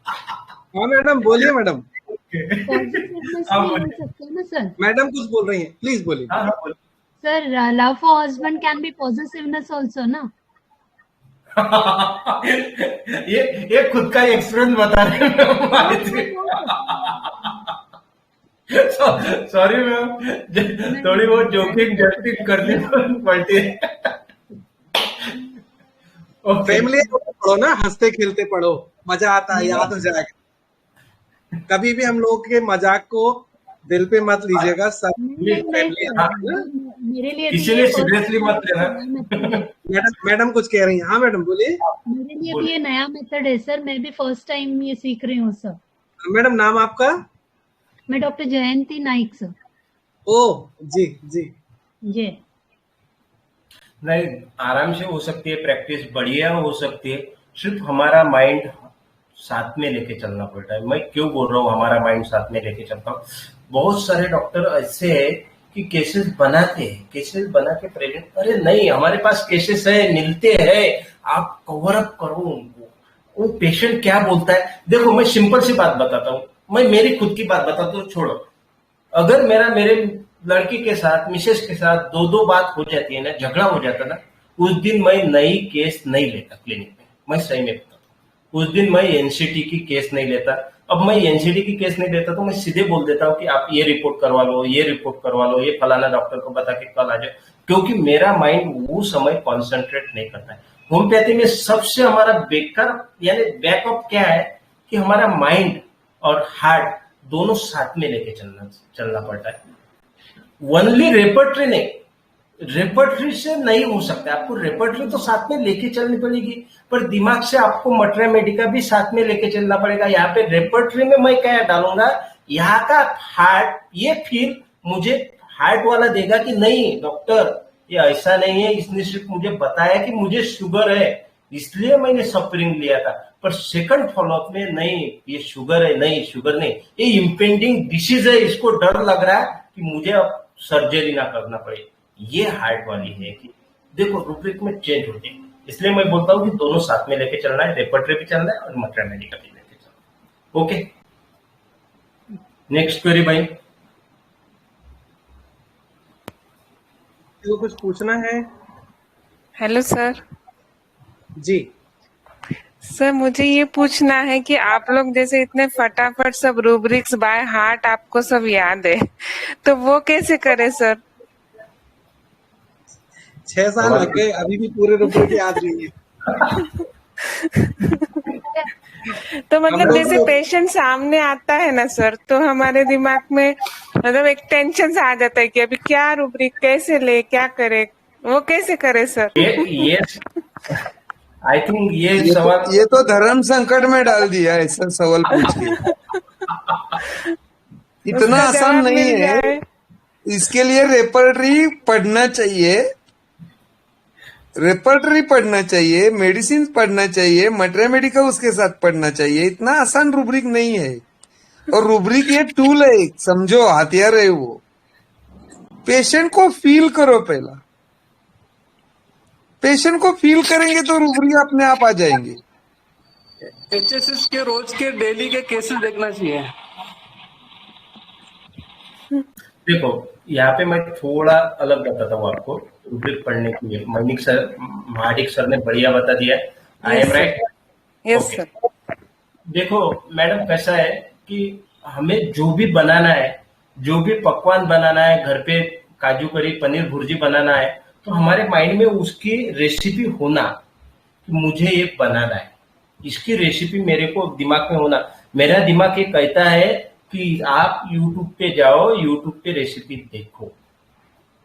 हाँ मैडम, बोलिए मैडम। सर मैडम कुछ बोल रही हैं, प्लीज बोलिए। हाँ हाँ, sir love for husband can be possessiveness also ना। ये खुद का एक्सपीरियंस बता रहे हैं। सॉरी मैम, थोड़ी बहुत जोकिंग जस्टिंग करनी पड़ती है। फैमिली पढ़ो ना, हंसते खेलते पढ़ो, मजा आता है, याद हो जाएगा। कभी भी हम लोग के मजाक को दिल पे मत लीजिएगा, सब मेरे लिए इसीलिए सीरियसली मत लेना। मैडम कुछ कह रही हैं? हाँ मैडम बोलिए। मेरे लिए भी ये नया मेथड है सर, मैं भी फर्स्ट टाइम ये सीख रही हूँ सर। मैडम नाम आपका? मैं डॉक्टर जयंती नाइक सर। ओ जी जी जी। नहीं, आराम से हो सकती है प्रैक्टिस, बढ़िया हो सकती है, सिर्फ हमारा माइंड साथ में लेके चलना पड़ता है। मैं क्यों बोल रहा हूँ हमारा माइंड साथ में लेके चलता हूँ? बहुत सारे डॉक्टर ऐसे है कि केसेस बनाते हैं, केसेस बना के प्रेजेंट, अरे नहीं हमारे पास केसेस है, मिलते हैं, आप कवर अप करो उनको। वो पेशेंट क्या बोलता है, देखो मैं सिंपल सी बात बताता हूँ, मैं मेरी खुद की बात बताता हूँ, छोड़ो। अगर मेरे लड़की के साथ, मिसेस के साथ 2-2 बात हो जाती है ना, झगड़ा हो जाता ना, उस दिन मैं नई केस नहीं लेता क्लिनिक में, मैं सही में बताता हूँ। उस दिन मैं एनसीटी की केस नहीं लेता। अब मैं एनसीटी की केस नहीं लेता तो मैं सीधे बोल देता हूँ कि आप ये रिपोर्ट करवा लो, ये रिपोर्ट करवा लो, ये फलाना डॉक्टर को बता के कल आ जाओ, क्योंकि मेरा माइंड वो समय कॉन्सेंट्रेट नहीं करता है। होम्योपैथी में सबसे हमारा बेकार यानी बैकअप क्या है कि हमारा माइंड और हार्ट दोनों साथ में लेके चलना पड़ता है। ओनली रेपर्टरी नहीं, रेपर्टरी से नहीं हो सकता, आपको रेपर्टरी तो साथ में लेके चलनी पड़ेगी, पर दिमाग से आपको मटेरिया मेडिका भी साथ में लेके चलना पड़ेगा। यहाँ पे रेपर्टरी में मैं क्या डालूंगा, यहाँ का हार्ट, ये फील मुझे हार्ट वाला देगा कि नहीं डॉक्टर ये ऐसा नहीं है, इसने सिर्फ मुझे बताया कि मुझे शुगर है इसलिए मैंने सफरिंग लिया था, पर सेकंड फॉलोअप में नहीं ये शुगर है, नहीं शुगर नहीं, ये इम्पेंडिंग डिसीज है, इसको डर लग रहा है कि मुझे अब सर्जरी ना करना पड़े। ये हार्ट वाली है कि देखो रूब्रिक में चेंज होती है, इसलिए मैं बोलता हूँ कि दोनों साथ में लेके चलना है, रेपर्टरी भी चलना है और मटेरिया मेडिका भी लेके चलना है। ओके, नेक्स्ट क्वेरी भाई। तो कुछ पूछना है? Hello sir. जी सर मुझे ये पूछना है कि आप लोग जैसे इतने फटाफट सब रूब्रिक्स बाय हार्ट आपको सब याद है, तो वो कैसे करे सर? 6 साल लग गए, अभी भी पूरे रूब्रिक याद नहीं है। तो मतलब लोग जैसे तो पेशेंट सामने आता है ना सर, तो हमारे दिमाग में मतलब एक टेंशन सा आ जाता है कि अभी क्या रूब्रिक कैसे ले, क्या करे, वो कैसे करे सर? ये आई थिंक ये ये सवाल तो धर्म संकट में डाल दिया ऐसा सवाल पूछ के। इतना उसका आसान जवाब नहीं मिल है। जाए। इसके लिए रेपर्टरी पढ़ना चाहिए, रेपर्टरी पढ़ना चाहिए, मेडिसिन पढ़ना चाहिए, मैथमेटिका उसके साथ पढ़ना चाहिए। इतना आसान रूब्रिक नहीं है। और रूब्रिक ये टूल है, समझो, हथियार है वो। पेशेंट को फील करो पहला, पेशेंट को फील करेंगे तो रूब्रिक अपने आप आ जाएंगे। HSS के रोज के डेली के केसेस देखना चाहिए। देखो, यहाँ पे मैं थोड़ा अलग बताता हूँ आपको रूब्रिक पढ़ने के लिए। महाडिक सर ने बढ़िया बता दिया। I am right? Yes sir. देखो मैडम, कैसा है कि हमें जो भी बनाना है, जो भी पकवान बनाना है घर पे, काजू करी पनीर भुर्जी बनाना है, तो हमारे माइंड में उसकी रेसिपी होना कि मुझे ये बनाना है, इसकी रेसिपी मेरे को दिमाग में होना। मेरा दिमाग ये कहता है कि आप यूट्यूब पे जाओ, यूट्यूब पे रेसिपी देखो।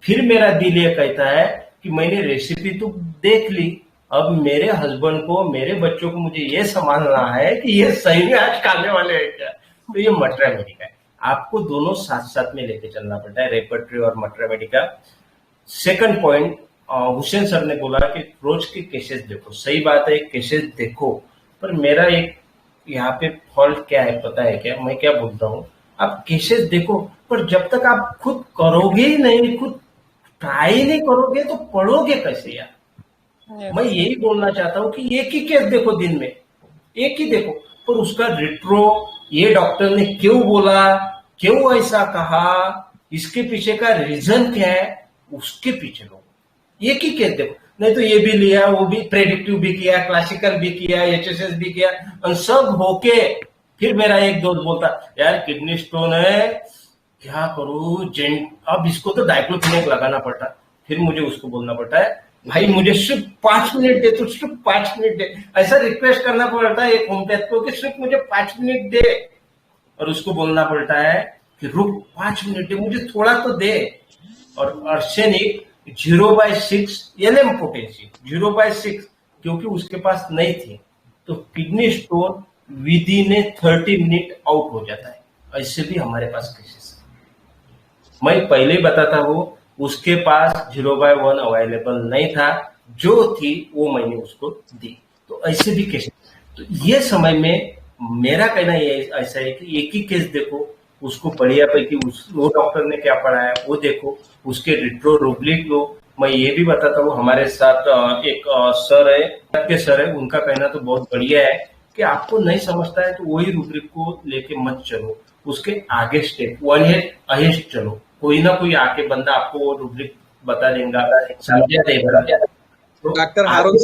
फिर मेरा दिल ये कहता है कि मैंने रेसिपी तो देख ली, अब मेरे हस्बैंड को, मेरे बच्चों को मुझे ये संभालना है कि ये सही में आज खाने वाले हैं क्या। तो ये मैथमेटिका है, आपको दोनों साथ साथ में लेके चलना पड़ता है, रेपर्टरी और Mathematica. Second point, Hussain sir ने बोला कि रोज के केसेस देखो। सही बात है, केसेस देखो, पर मेरा एक यहाँ पे फॉल्ट क्या है पता है क्या? मैं क्या बोलता हूँ, आप केसेस देखो, पर जब तक आप खुद करोगे ही नहीं, खुद ट्राई नहीं करोगे तो पढ़ोगे कैसे यार? मैं यही बोलना चाहता हूँ कि एक ही केस देखो दिन में, एक ही देखो, पर उसका रिट्रो, ये डॉक्टर ने क्यों बोला, क्यों ऐसा कहा, इसके पीछे का रीजन क्या है, उसके पीछे लोग एक ही केस देखो। नहीं तो ये भी लिया, वो भी प्रेडिक्टिव भी किया, क्लासिकल भी किया, HSS भी किया, और सब होके फिर मेरा एक दोस्त बोलता यार किडनी स्टोन है, क्या करूं, अब इसको तो डाइक्लोफिनेक लगाना पड़ता। फिर मुझे उसको बोलना पड़ता है भाई मुझे सिर्फ 5 मिनट दे, तो सिर्फ 5 मिनट दे। ऐसा रिक्वेस्ट करना पड़ता है एक होम्योपैथ को कि सिर्फ मुझे 5 मिनट दे, और उसको बोलना पड़ता है कि रुक 5 मिनट दे, मुझे थोड़ा तो दे। और आर्सेनिक 0/6 LM पोटेंसी 0/6, क्योंकि उसके पास नहीं थी, तो kidney stone with in 30 minute out हो जाता है। ऐसे भी हमारे पास केसेस है। मैं पहले ही बताता हूँ, उसके पास 0/1 अवेलेबल नहीं था, जो थी वो मैंने उसको दी। तो ऐसे भी केस। तो ये समय में मेरा कहना ये ऐसा है कि एक ही केस देखो, उसको बढ़िया पैकी वो डॉक्टर ने क्या पढ़ाया वो देखो, उसके रिट्रो रूब्रिक लो। मैं ये भी बताता हूँ, हमारे साथ एक सर है, उनका कहना तो बहुत बढ़िया है कि आपको नहीं समझता है तो वही रूब्रिक को लेके मत चलो, उसके आगे स्टेप वन है अहेस्ट चलो। कोई ना कोई आके बंदा आपको वो रूब्रिक बता देगा, समझा देगा। डॉक्टर अरुण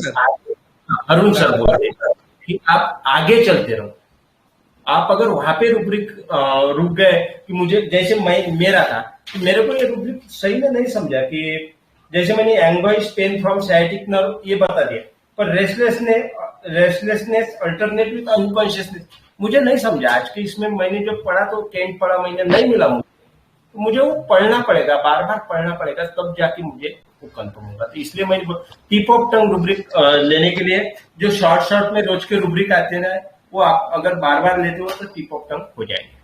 सर बोलते कि आप आगे चलते रहो। आप अगर वहां पे रूब्रिक रुक गए कि मुझे, जैसे मेरा था कि मेरे को ये रूब्रिक सही में नहीं समझा कि जैसे मैंने एंगोइश पेन फ्रॉम साइटिक नर्व ये बता दिया, पर रेस्टलेसनेस अल्टरनेट विद अनकॉन्शियसनेस मुझे नहीं समझा। आज के इसमें मैंने जो पढ़ा तो 10 पढ़ा, मैंने नहीं मिला मुझे, तो मुझे वो पढ़ना पड़ेगा, बार बार पढ़ना पड़ेगा, तब जाके मुझे वो कंफर्म होगा। तो इसलिए मैं टिप ऑफ टंग रूब्रिक लेने के लिए जो शॉर्ट में रोज के रूब्रिक आते हैं ना, वो आप अगर बार बार लेते हो तो टिप ऑफ टंग हो जाएगी।